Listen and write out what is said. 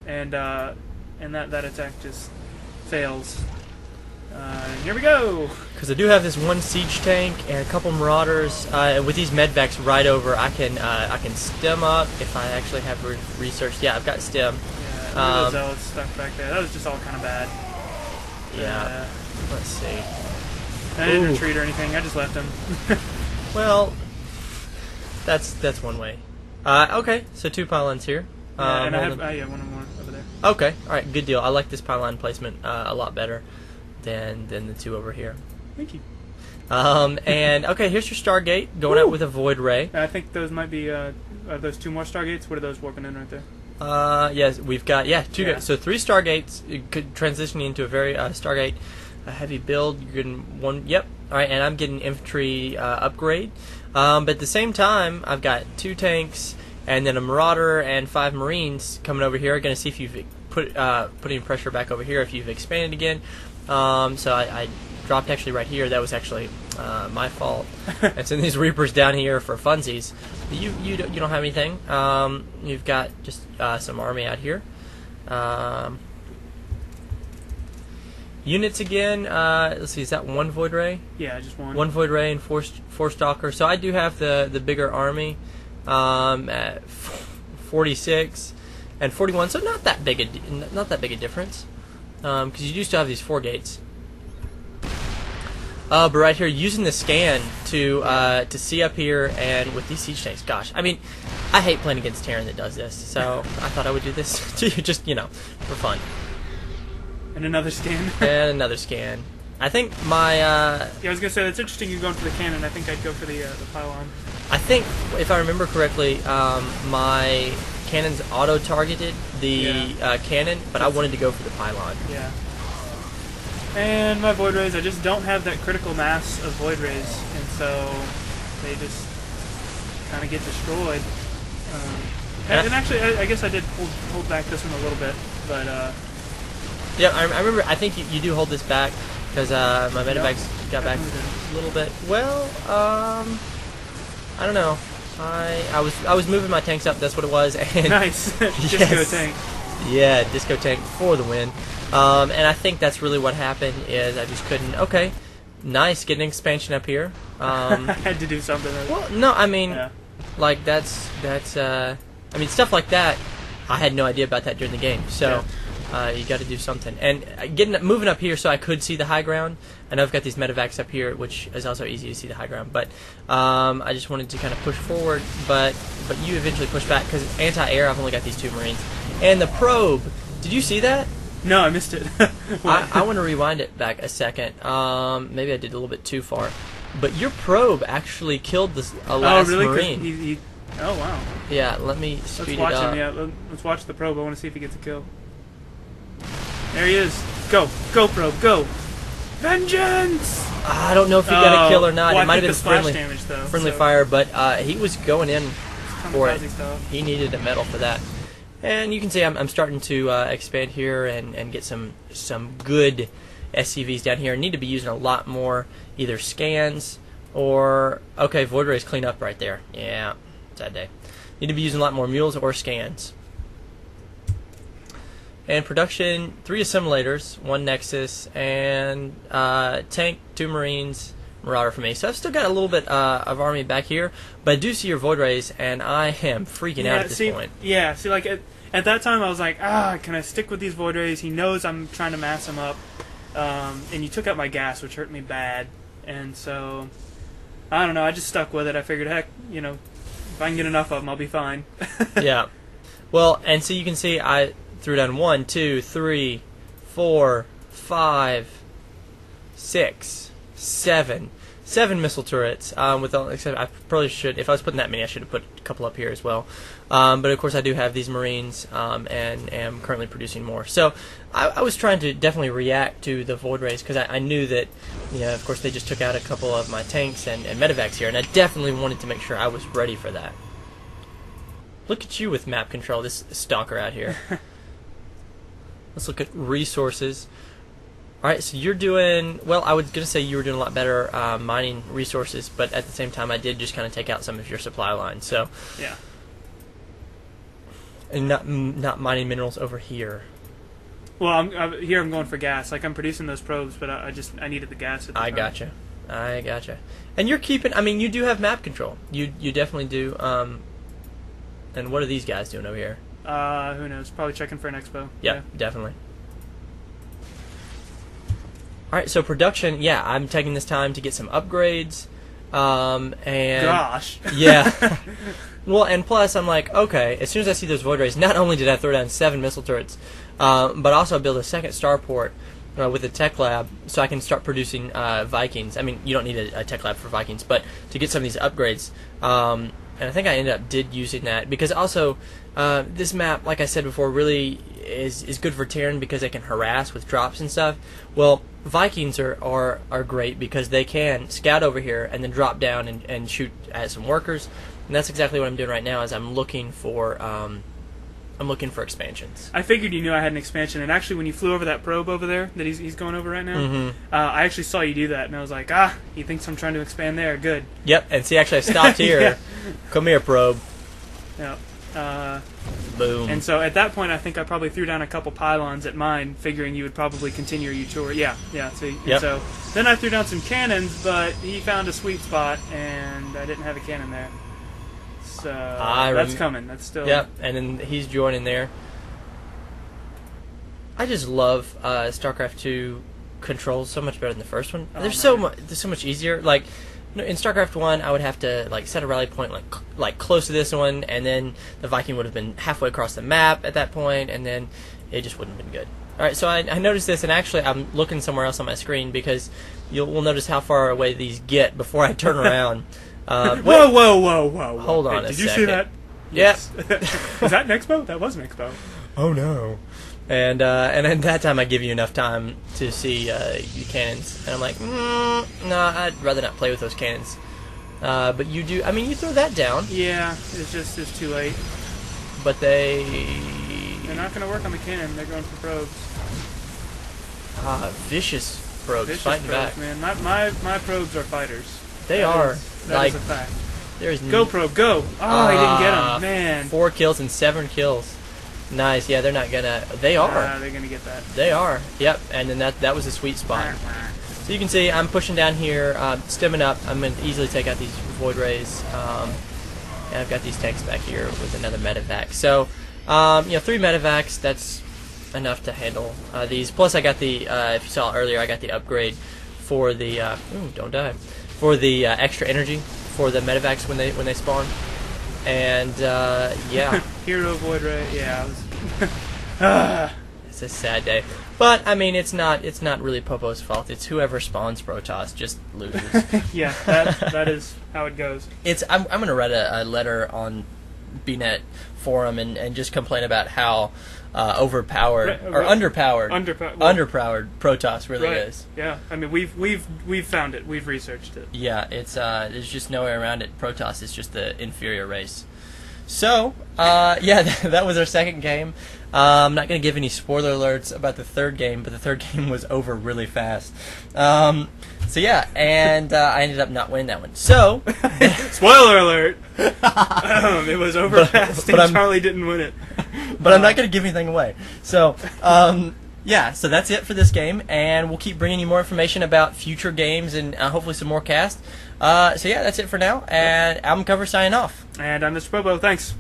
and that attack just fails. And here we go. Because I do have this one siege tank and a couple marauders. And with these medvacs right over, I can stem up if I actually have research. Yeah, I've got stem. Yeah, those zealots stuck back there. That was just all kind of bad. Yeah. Let's see. I didn't retreat or anything. I just left him. Well, that's one way. Okay, so 2 pylons here. Yeah, and I have one more over there. Okay, all right, good deal. I like this pylon placement a lot better than the 2 over here. Thank you. And okay, here's your Stargate going out with a Void Ray. I think those might be those 2 more Stargates. What are those warping in right there? Yes, we've got 2 gates. So 3 Stargates transitioning into a very Stargate a heavy build. You're getting 1. Yep. All right, and I'm getting infantry upgrade. But at the same time, I've got 2 tanks and then a Marauder and 5 Marines coming over here. Going to see if you've putting pressure back over here if you've expanded again. So I dropped actually right here. That was actually my fault. And send these Reapers down here for funsies. You don't have anything. You've got just some army out here. Units again. Let's see. Is that 1 Void Ray? Yeah, just 1. 1 Void Ray and 4 Stalker. So I do have the bigger army at 46 and 41. So not that big a difference. Because you do still have these 4 gates. But right here, using the scan to see up here, and with these siege tanks, gosh, I mean, I hate playing against Terran that does this, so I thought I would do this to you, just, for fun. And another scan. And another scan. I think my, yeah, I was going to say, that's interesting you're going for the cannon. I think I'd go for the pylon. I think, if I remember correctly, my cannons auto-targeted the cannon, but I wanted to go for the pylon. Yeah. And my Void Rays, I just don't have that critical mass of Void Rays, and so they just kind of get destroyed. And actually, I guess I did hold back this one a little bit, but... yeah, I remember, I think you do hold this back, because my medevacs got back a little bit. Well, I don't know. I was moving my tanks up, that's what it was. And nice. Disco tank. Yeah, disco tank for the win. And I think that's really what happened, is I just couldn't... Okay, nice, getting expansion up here. I had to do something. Well, no, I mean, like, that's I mean, stuff like that, I had no idea about that during the game, so you got to do something. And moving up here so I could see the high ground. I know I've got these medevacs up here, which is also easy to see the high ground, but I just wanted to kind of push forward, but you eventually push back, because anti-air, I've only got these 2 Marines. And the probe, did you see that? No, I missed it. I want to rewind it back a second. Maybe I did a little bit too far. But your probe actually killed a last Marine. Oh, wow. Yeah, let me speed it up. Let's watch him, yeah. Let's watch the probe. I want to see if he gets a kill. There he is. Go. Go, probe. Go. Vengeance! I don't know if he got a kill or not. Well, it might have been friendly damage, though, friendly fire, but he was going in for it. Stuff. He needed a medal for that. And you can see I'm starting to expand here and get some good SCVs down here. I need to be using a lot more either scans or... Okay, Void Rays clean up right there. Yeah, sad day. Need to be using a lot more mules or scans. And production, 3 assimilators, 1 Nexus, and tank, 2 Marines, Marauder for me. So I've still got a little bit of army back here, but I do see your Void Rays, and I am freaking out at this point. Yeah, see, like, at that time I was like, can I stick with these Void Rays? He knows I'm trying to mass him up. And you took out my gas, which hurt me bad. And so, I don't know, I just stuck with it. I figured, heck, if I can get enough of them, I'll be fine. Yeah. Well, and so you can see I threw down 1, 2, 3, 4, 5, 6, 7 missile turrets. Except I probably should, if I was putting that many, I should have put a couple up here as well. But of course, I do have these Marines, and am currently producing more. So I was trying to definitely react to the Void Rays, because I knew that, of course, they just took out a couple of my tanks and medevacs here, and I definitely wanted to make sure I was ready for that. Look at you with map control, this stalker out here. Let's look at resources. Alright, so you're doing, well, I was going to say you were doing a lot better mining resources, but at the same time I did just kind of take out some of your supply lines, so. Yeah. And not mining minerals over here. Well, I'm going for gas. Like, I'm producing those probes, but I needed the gas at the time. I gotcha. And you're keeping. I mean, you do have map control. You definitely do. And what are these guys doing over here? Who knows? Probably checking for an expo. Yep, yeah, definitely. All right, so production. Yeah, I'm taking this time to get some upgrades. And gosh. Yeah. Well, and plus, I'm like, okay, as soon as I see those void rays, not only did I throw down 7 missile turrets, but also build a second starport with a tech lab so I can start producing Vikings. I mean, you don't need a tech lab for Vikings, but to get some of these upgrades. And I think I ended up using that because also this map, like I said before, really is good for Terran because they can harass with drops and stuff. Well, Vikings are great because they can scout over here and then drop down and shoot at some workers. And that's exactly what I'm doing right now. Is I'm looking for expansions. I figured you knew I had an expansion, and actually, when you flew over that probe over there that he's going over right now, I actually saw you do that, and I was like, he thinks I'm trying to expand there. Good. Yep. And see, actually, I stopped here. Yeah. Come here, probe. Yeah. Boom. And so at that point, I think I probably threw down a couple pylons at mine, figuring you would probably continue your tour. Yeah. See. Yep. And so then I threw down some cannons, but he found a sweet spot, and I didn't have a cannon there. So that's coming. That's still. Yep, and then he's joining there. I just love StarCraft 2 controls so much better than the first one. They're so much easier. Like in StarCraft 1, I would have to like set a rally point like close to this one, and then the Viking would have been halfway across the map at that point, and then it just wouldn't have been good. All right, so I noticed this, and actually I'm looking somewhere else on my screen because we'll notice how far away these get before I turn around. Whoa! Hold on a second. Did you see that? Yes. Was that an expo? That was an expo. Oh no! And at that time I give you enough time to see your cannons, and I'm like, no, I'd rather not play with those cannons. But you do. I mean, you throw that down. Yeah, it's too late. But they're not going to work on the cannon. They're going for probes. Vicious probes fighting probes, back. Man, my probes are fighters. They are. That is a fact. There's go probe, go! Oh, he didn't get him, man. 4 kills and 7 kills. Nice. Yeah, they're not gonna. They are. They're gonna get that. They are. Yep. And then that was a sweet spot. So you can see I'm pushing down here, stemming up. I'm gonna easily take out these void rays. And I've got these tanks back here with another medevac. So 3 medevacs. That's enough to handle these. Plus, I got the. If you saw earlier, I got the upgrade for the. Don't die. For the extra energy for the medevacs when they spawn, and yeah. Hero void ray, yeah. It's a sad day, but I mean it's not really Popo's fault. It's whoever spawns Protoss just loses. Yeah, that is how it goes. I'm gonna write a letter on BNet forum and just complain about how overpowered or underpowered Protoss really is. Yeah, I mean we've found it. We've researched it. Yeah, it's there's just no way around it. Protoss is just the inferior race. So yeah, that was our second game. I'm not going to give any spoiler alerts about the third game, but the third game was over really fast. So yeah, and I ended up not winning that one. So spoiler alert! It was over fast, and Charlie didn't win it. But I'm not going to give anything away. So yeah, so that's it for this game, and we'll keep bringing you more information about future games and hopefully some more cast. So yeah, that's it for now, and AnAlbumCover signing off. And I'm MrPopo. Thanks.